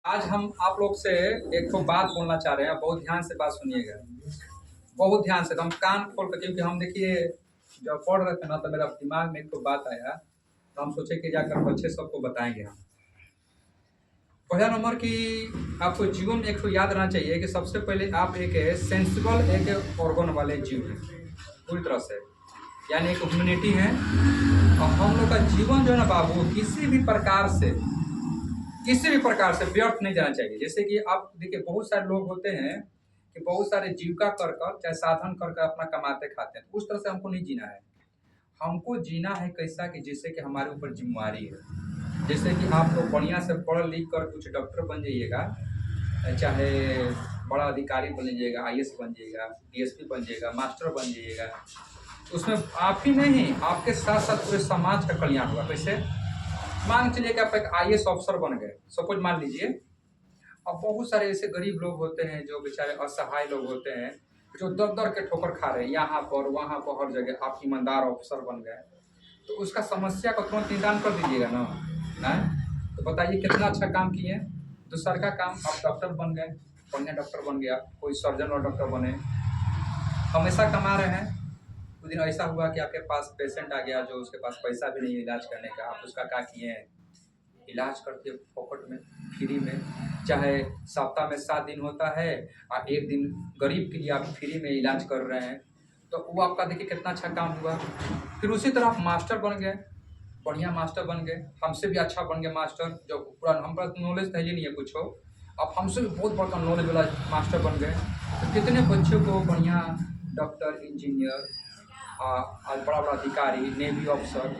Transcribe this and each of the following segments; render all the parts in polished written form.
आज हम आप लोग से एक तो बात बोलना चाह रहे हैं। बहुत ध्यान से बात सुनिएगा, बहुत ध्यान से। तो हम कान खोल कर, क्योंकि हम देखिए जब पढ़ रहे थे ना तो मेरा दिमाग में एक तो बात आया, तो हम सोचे कि जाकर बच्चे सबको बताएंगे हम। पहला नंबर कि आपको जीवन में एक तो याद रहना चाहिए कि सबसे पहले आप एक सेंसिबल एक ऑर्गन वाले जीव हैं पूरी तरह से, यानी एक ह्यूमैनिटी है। और हम लोग का जीवन जो है ना बाबू, किसी भी प्रकार से व्यर्थ नहीं जाना चाहिए। जैसे कि आप देखिए बहुत सारे लोग होते हैं कि बहुत सारे जीविका कर कर चाहे साधन कर कर अपना कमाते खाते हैं, तो उस तरह से हमको नहीं जीना है। हमको जीना है कैसा कि जिससे कि हमारे ऊपर जिम्मेवारी है। जैसे कि आप लोग बढ़िया से पढ़ लिख कर कुछ डॉक्टर बन जाइएगा, चाहे बड़ा अधिकारी बन जाइएगा, आईएएस बन जाइएगा, डीएसपी बन जाइएगा, मास्टर बन जाइएगा। उसमें आप ही नहीं, आपके साथ साथ पूरे समाज का कल्याण होगा। कैसे? मान के चलिए कि आप एक आईएएस ऑफिसर बन गए, सपोज मान लीजिए। अब बहुत सारे ऐसे गरीब लोग होते हैं जो बेचारे असहाय लोग होते हैं, जो दर दर के ठोकर खा रहे हैं, यहाँ पर वहाँ पर हर जगह। आप ईमानदार ऑफिसर बन गए तो उसका समस्या का तुरंत निदान कर दीजिएगा ना। है तो बताइए कितना अच्छा काम किए। दूसर का काम, आप डॉक्टर बन गए, बढ़िया डॉक्टर बन गया, कोई सर्जन और डॉक्टर बने, हमेशा कमा रहे हैं। कुछ दिन ऐसा हुआ कि आपके पास पेशेंट आ गया जो उसके पास पैसा भी नहीं है इलाज करने का, आप उसका क्या किए हैं, इलाज करते फोकट में, फ्री में। चाहे सप्ताह में 7 दिन होता है और एक दिन गरीब के लिए आप फ्री में इलाज कर रहे हैं, तो वो आपका देखिए कितना अच्छा काम हुआ। फिर उसी तरह आप मास्टर बन गए, बढ़िया मास्टर बन गए, हमसे भी अच्छा बन गए मास्टर। जो पूरा हम पर नॉलेज तो ही नहीं है कुछ हो, अब हमसे भी बहुत बड़ा नॉलेज वाला मास्टर बन गए। तो कितने बच्चों को बढ़िया डॉक्टर, इंजीनियर, बड़ा बड़ा अधिकारी, नेवी ऑफिसर,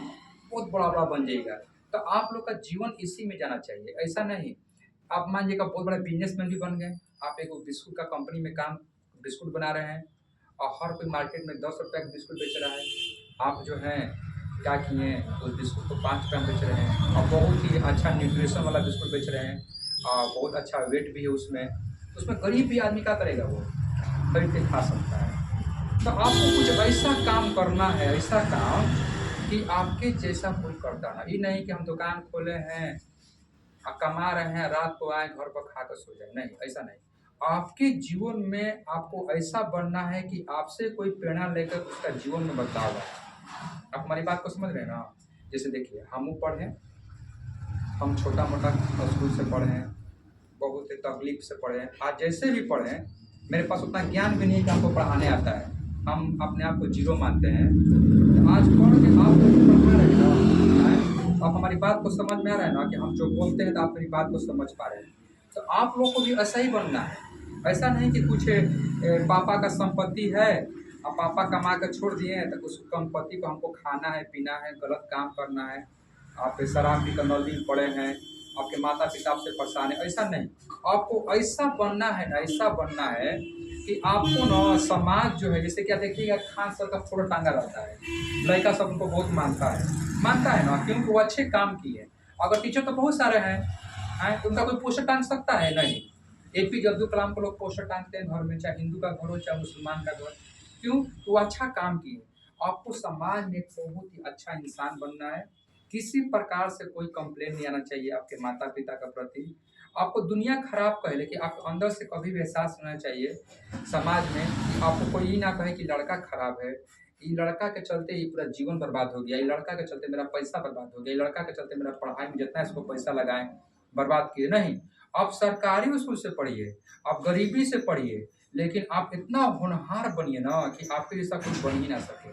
बहुत बड़ा बड़ा बन जाएगा। तो आप लोग का जीवन इसी में जाना चाहिए, ऐसा नहीं। आप मान लीजिएगा बहुत बड़ा बिजनेसमैन भी बन गए, आप एक बिस्कुट का कंपनी में काम, बिस्कुट बना रहे हैं और हर कोई मार्केट में 10 रुपये का बिस्कुट बेच रहा है। आप जो हैं क्या किए, उस बिस्कुट को 5 रुपये में बेच रहे हैं और बहुत ही अच्छा न्यूट्रिशन वाला बिस्कुट बेच रहे हैं और बहुत अच्छा वेट भी है उसमें। उसमें गरीब भी आदमी क्या करेगा, वो खरीद के खा सकता है। तो आपको कुछ ऐसा काम करना है, ऐसा काम कि आपके जैसा कोई करता ना। ये नहीं कि हम दुकान खोले हैं और कमा रहे हैं, रात को आए घर पर खा कर सो जाए, नहीं, ऐसा नहीं। आपके जीवन में आपको ऐसा बनना है कि आपसे कोई प्रेरणा लेकर उसका जीवन में बदलाव आए। आप हमारी बात को समझ रहे हैं ना। जैसे देखिए हम पढ़े, हम छोटा मोटा स्कूल से पढ़े हैं, बहुत ही तकलीफ से पढ़े हैं। आज जैसे भी पढ़े हैं, मेरे पास उतना ज्ञान भी नहीं है कि हमको पढ़ाने आता है, हम अपने आप को जीरो मानते हैं। तो आज पढ़ के आप लोग पढ़ा रहे हैं, आप हमारी बात को समझ में आ रहा है ना कि हम जो बोलते हैं तो आप मेरी बात को समझ पा रहे हैं। तो आप लोग को भी ऐसा ही बनना है। ऐसा नहीं कि कुछ पापा का संपत्ति है और पापा कमा कर छोड़ दिए हैं तो उस संपत्ति को हमको खाना है, पीना है, गलत काम करना है। आप शराब पी कर नौकरी पड़े हैं, आपके माता पिता आपसे परेशान है, ऐसा नहीं। आपको ऐसा बनना है ना, ऐसा बनना है कि आपको ना समाज जो है, जैसे क्या देखिएगा खान सर का फोटो टांगा रहता है, लड़का सब उनको बहुत मानता है ना, क्योंकि वो अच्छे काम किए। अगर टीचर तो बहुत सारे हैं, तो उनका कोई पोस्टर टांग सकता है नहीं। एपीजे अब्दुल कलाम को लोग पोस्टर टांगते हैं घर में, चाहे हिंदू का घर हो चाहे मुसलमान का घर। क्यों? तो वो अच्छा काम किए। आपको समाज में एक बहुत ही अच्छा इंसान बनना है। किसी प्रकार से कोई कंप्लेन नहीं आना चाहिए आपके माता पिता का प्रति। आपको दुनिया खराब कहे लेकिन आपको अंदर से कभी भी एहसास होना चाहिए समाज में। आपको कोई ये ना कहे कि लड़का खराब है, ये लड़का के चलते ये पूरा जीवन बर्बाद हो गया, ये लड़का के चलते मेरा पैसा बर्बाद हो गया, ये लड़का के चलते मेरा पढ़ाई में जितना इसको पैसा लगाए बर्बाद किए। नहीं, आप सरकारी स्कूल से पढ़िए, आप गरीबी से पढ़िए, लेकिन आप इतना होनहार बनिए ना कि आपके जैसा कुछ बन ही ना सके।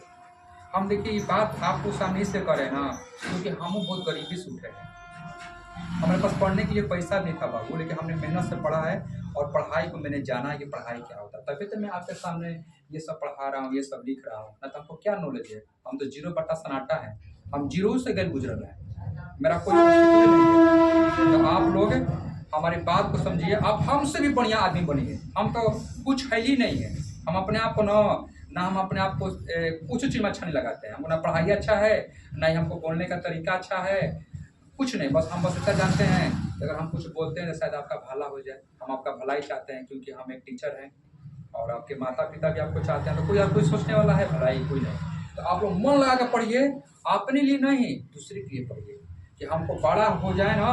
हम देखिए ये बात आपको सामने से करें ना, क्योंकि हम बहुत गरीबी से उठे हैं। हमारे पास पढ़ने के लिए पैसा नहीं था बाबू, लेकिन हमने मेहनत से पढ़ा है और पढ़ाई को मैंने जाना कि पढ़ाई क्या होता है। तभी तो मैं आपके सामने ये सब पढ़ा रहा हूँ, ये सब लिख रहा हूँ। ना तो हमको क्या नॉलेज है, हम तो जीरो बटा सन्नाटा है, हम जीरो से गए गुजर रहे हैं, मेरा कोई अस्तित्व नहीं है। तो आप लोग हमारी बात को समझिए, आप हमसे भी बढ़िया आदमी बनिए। हम तो कुछ है ही नहीं है, हम अपने आप को ना हम अपने आप को कुछ चीज़ में अच्छा नहीं लगाते हैं। हमको ना पढ़ाई अच्छा है, ना ही हमको बोलने का तरीका अच्छा है, कुछ नहीं। बस हम इतना जानते हैं कि अगर हम कुछ बोलते हैं तो शायद आपका भला हो जाए। हम आपका भलाई चाहते हैं क्योंकि हम एक टीचर हैं और आपके माता पिता भी आपको चाहते हैं। तो कोई सोचने वाला है भलाई? कोई नहीं। तो आप लोग मन लगा कर पढ़िए, अपने लिए नहीं दूसरे के लिए पढ़िए, कि हमको बड़ा हो जाए ना,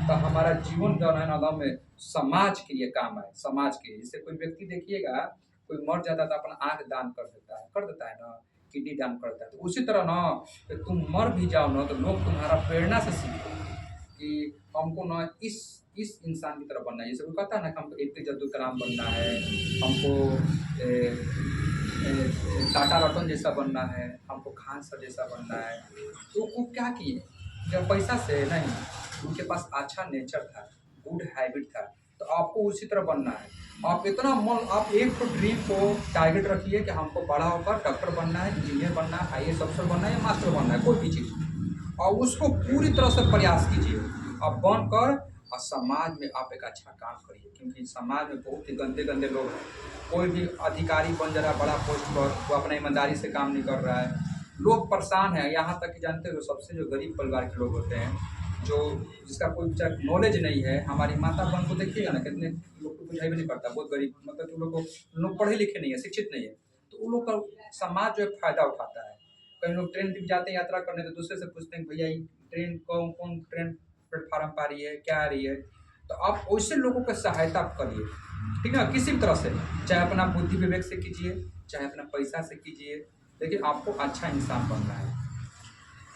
तो हमारा जीवन जो है ना एकदम में समाज के लिए काम आए, समाज के लिए। जैसे कोई व्यक्ति देखिएगा, कोई मर जाता है तो अपना आँख दान कर देता है ना, किडनी दान करता है। तो उसी तरह ना, कि तुम मर भी जाओ ना तो लोग तुम्हारा प्रेरणा से सीखे कि हमको ना इस इंसान की तरह बनना है। जैसे कोई कहता है ना कि हमको एपीजे अब्दुल कलाम बनना है, हमको टाटा रतन जैसा बनना है, हमको खान सर जैसा बनना है। तो वो क्या किए, जब पैसा से नहीं, उनके पास अच्छा नेचर था, गुड हैबिट था। तो आपको उसी तरह बनना है। आप इतना मन, आप एक तो ड्रीम को टारगेट रखिए कि हमको बड़ा होकर डॉक्टर बनना है, इंजीनियर बनना है, आईएएस अफसर बनना है या मास्टर बनना है, कोई भी चीज़, और उसको पूरी तरह से प्रयास कीजिए। आप बनकर और समाज में आप एक अच्छा काम करिए, क्योंकि समाज में बहुत ही गंदे गंदे लोग हैं। कोई भी अधिकारी बन जा रहा है बड़ा पोस्ट पर, वो अपना ईमानदारी से काम नहीं कर रहा है, लोग परेशान हैं। यहाँ तक कि जानते हो, सबसे जो गरीब परिवार के लोग होते हैं, जो जिसका कोई बेचारा नॉलेज नहीं है, हमारी माता बहन को देखिएगा ना, कितने लोग को बुझाई भी नहीं पड़ता, बहुत गरीब, मतलब जो लोग पढ़े लिखे नहीं है, शिक्षित नहीं है, तो उन लोग का समाज जो है फायदा उठाता है। कई लोग ट्रेन पे जाते हैं यात्रा करने, तो दूसरे से पूछते हैं भैया ये ट्रेन कौन कौन ट्रेन प्लेटफार्म पर आ रही है, क्या आ रही है। तो आप वैसे लोगों की सहायता करिए, ठीक है, किसी भी तरह से, चाहे अपना बुद्धि विवेक से कीजिए, चाहे अपना पैसा से कीजिए, लेकिन आपको अच्छा इंसान बनना है।